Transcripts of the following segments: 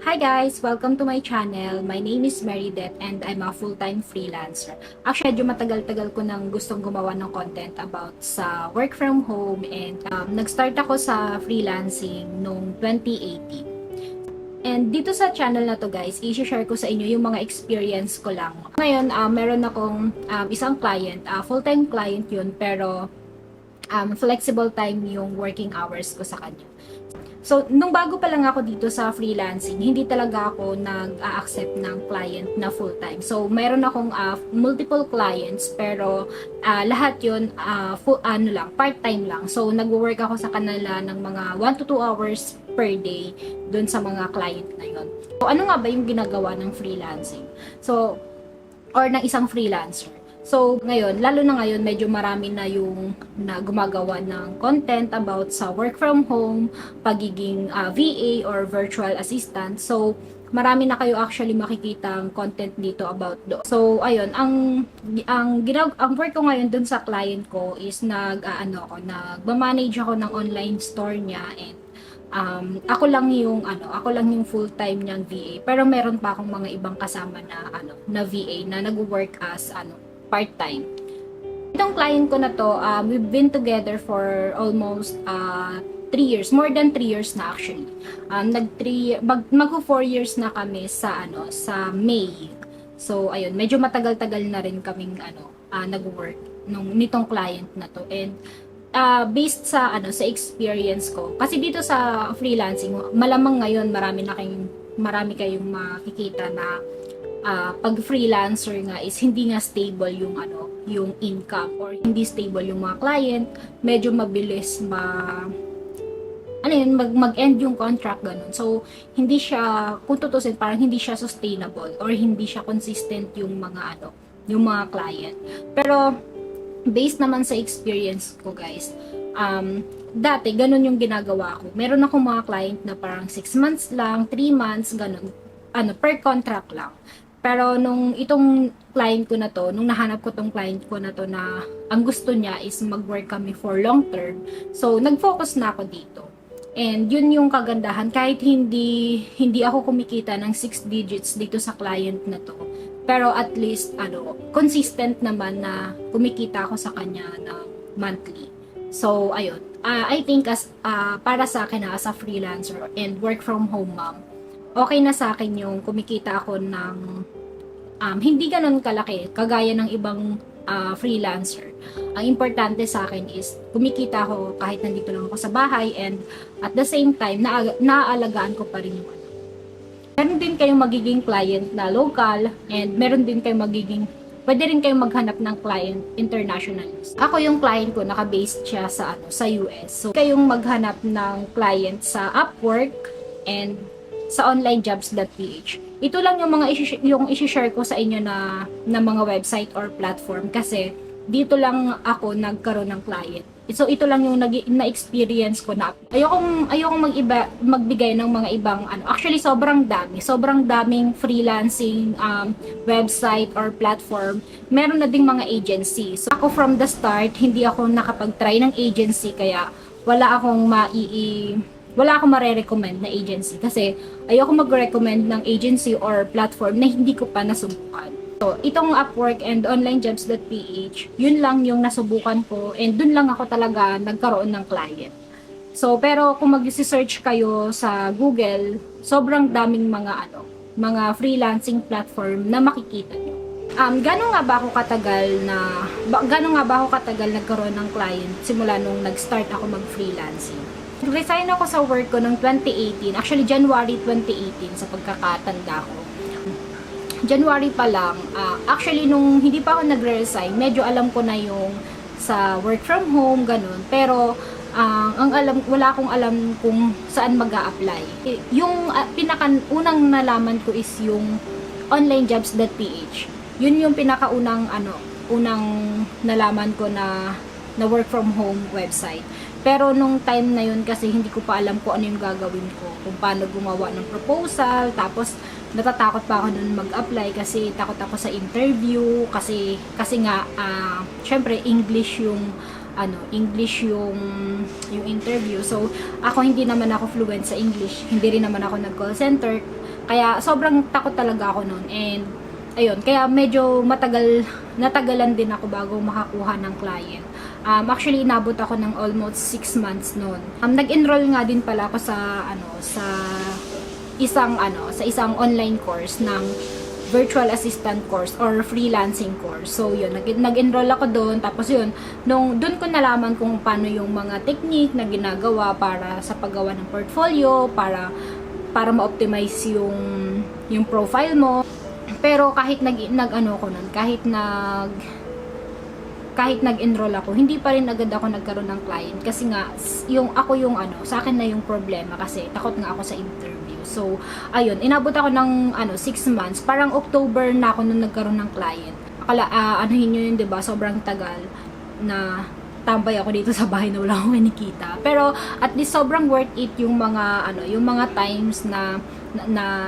Hi guys! Welcome to my channel. My name is Meredith and I'm a full-time freelancer. Actually, medyo matagal-tagal ko nang gustong gumawa ng content about sa work from home and nag-start ako sa freelancing noong 2018. And dito sa channel na to guys, i-share ko sa inyo yung mga experience ko lang. Ngayon, meron akong isang client, full-time client yun, pero flexible time yung working hours ko sa kanya. So, nung bago pa lang ako dito sa freelancing, hindi talaga ako nag-a-accept ng client na full-time. So, meron akong multiple clients, pero lahat yun, part-time lang. So, nag-work ako sa kanila ng mga 1 to 2 hours per day dun sa mga client na yun. So, ano nga ba yung ginagawa ng freelancing? So, or ng isang freelancer? So, ngayon, lalo na ngayon, medyo marami na yung gumagawa ng content about sa work from home, pagiging VA or virtual assistant. So, marami na kayo actually makikitang content dito about do. So, ayun, ang work ko ngayon dun sa client ko is nagma-manage ako ng online store niya and ako lang yung full-time niyang VA. Pero meron pa akong mga ibang kasama na VA na nagwo-work as part-time. Itong client ko na to, we've been together for almost 3 years, more than 3 years na actually. Mag-4 years na kami sa May. So ayun, medyo matagal-tagal na rin kaming nag-work nitong client na to. And based sa experience ko, kasi dito sa freelancing, malamang ngayon marami kayong makikita na pag freelancer nga is hindi nga stable yung income or hindi stable yung mga client, medyo mabilis mag-end yung contract ganun. So hindi siya, kung tutusin, parang hindi siya sustainable or hindi siya consistent yung mga client. Pero based naman sa experience ko guys, dati ganun yung ginagawa ko. Meron akong mga client na parang 6 months lang, 3 months ganun, per contract lang. Pero nung itong client ko na to, nung nahanap ko tong client ko na to na ang gusto niya is mag-work kami for long term. So, nag-focus na ako dito. And yun yung kagandahan, kahit hindi ako kumikita ng 6 digits dito sa client na to. Pero at least, consistent naman na kumikita ako sa kanya ng monthly. So, ayun. I think para sa akin as a freelancer and work from home mom, okay na sa akin yung kumikita ako ng hindi ganun kalaki kagaya ng ibang freelancer. Ang importante sa akin is kumikita ako kahit nandito lang ako sa bahay and at the same time naaalagaan ko pa rin yung meron din kayong magiging client na local and meron din kayong pwede rin kayong maghanap ng client international. Ako yung client ko naka-based siya sa US. So kayong maghanap ng client sa Upwork and sa onlinejobs.ph. Ito lang yung yung i-share ko sa inyo na mga website or platform kasi dito lang ako nagkaroon ng client. So ito lang yung na-experience ko na. Ayokong magbigay ng mga ibang Actually sobrang daming freelancing website or platform. Meron na ding mga agency. So ako from the start hindi ako nakapag-try ng agency kaya wala akong mare-recommend na agency kasi ayoko mag-recommend ng agency or platform na hindi ko pa nasubukan. So, itong Upwork and onlinejobs.ph, yun lang yung nasubukan ko and dun lang ako talaga nagkaroon ng client. So, pero kung mag-search kayo sa Google, sobrang daming mga freelancing platform na makikita nyo. Gano'n nga ba ako katagal nagkaroon ng client simula nung nag-start ako mag-freelancing? Resign ako sa work ko noong 2018, actually January 2018 sa pagkakatanda ko. January pa lang, actually nung hindi pa ako nagre-resign, medyo alam ko na yung sa work from home, ganun. Pero wala akong alam kung saan mag-a-apply. Yung unang nalaman ko is yung onlinejobs.ph. Yun yung unang nalaman ko na work from home website. Pero nung time na yun kasi hindi ko pa alam kung ano yung gagawin ko, kung paano gumawa ng proposal, tapos natatakot pa ako nun mag-apply kasi takot ako sa interview kasi nga syempre English yung English yung interview. So, ako hindi naman ako fluent sa English, hindi rin naman ako nag-call center. Kaya sobrang takot talaga ako noon. And ayun, kaya medyo natagalan din ako bago makakuha ng client. Actually, inabot ako ng almost 6 months noon. Nag-enroll nga din pala ako sa isang online course ng virtual assistant course or freelancing course. So, yun, nag-enroll ako doon. Tapos yun, doon ko nalaman kung paano yung mga technique na ginagawa para sa paggawa ng portfolio, para ma-optimize yung profile mo. Pero kahit kahit nag-enroll ako, hindi pa rin agad ako nagkaroon ng client kasi nga sa akin na yung problema kasi takot nga ako sa interview. So, ayun, inabot ako ng 6 months. Parang October na ako nung nagkaroon ng client. Akala anuhin nyo yun, 'di ba? Sobrang tagal na tambay ako dito sa bahay na wala akong kinikita. Pero at least sobrang worth it yung mga times na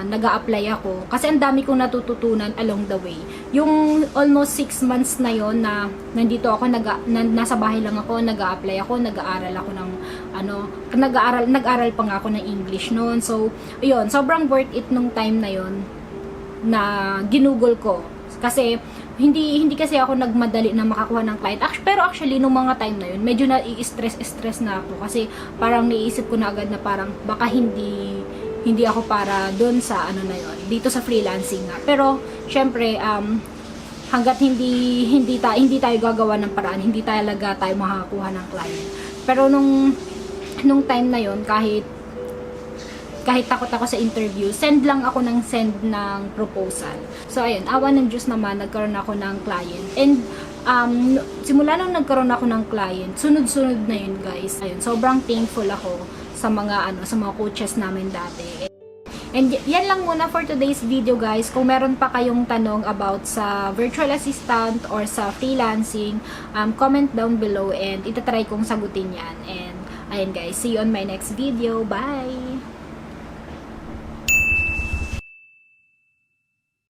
nag-a-apply ako kasi ang dami kong natututunan along the way. Yung almost 6 months na yon na nandito ako, nasa bahay lang ako, nag-a-apply ako, nag-aaral ako ng nag-aaral pa nga ako ng English noon. So, ayun, sobrang worth it nung time na yon na ginugol ko. Kasi hindi kasi ako nagmadali na makakuha ng client. Pero actually, nung mga time na yun, medyo na-stress na ako kasi parang naisip ko na agad na parang baka hindi ako para doon sa na yun, dito sa freelancing nga. Pero syempre hangga't hindi tayo gagawa ng paraan, hindi talaga tayo makakakuha ng client. Pero nung time na yon, kahit takot ako sa interview, send ng proposal. So ayun, awa ng Diyos naman, nagkaroon ako ng client. And simula nung nagkaroon ako ng client, sunod-sunod na yun, guys. Ayun, sobrang thankful ako sa mga coaches namin dati. And yan lang muna for today's video, guys. Kung meron pa kayong tanong about sa virtual assistant or sa freelancing, comment down below and itatry kong sagutin yan. And ayun, guys, see you on my next video. Bye!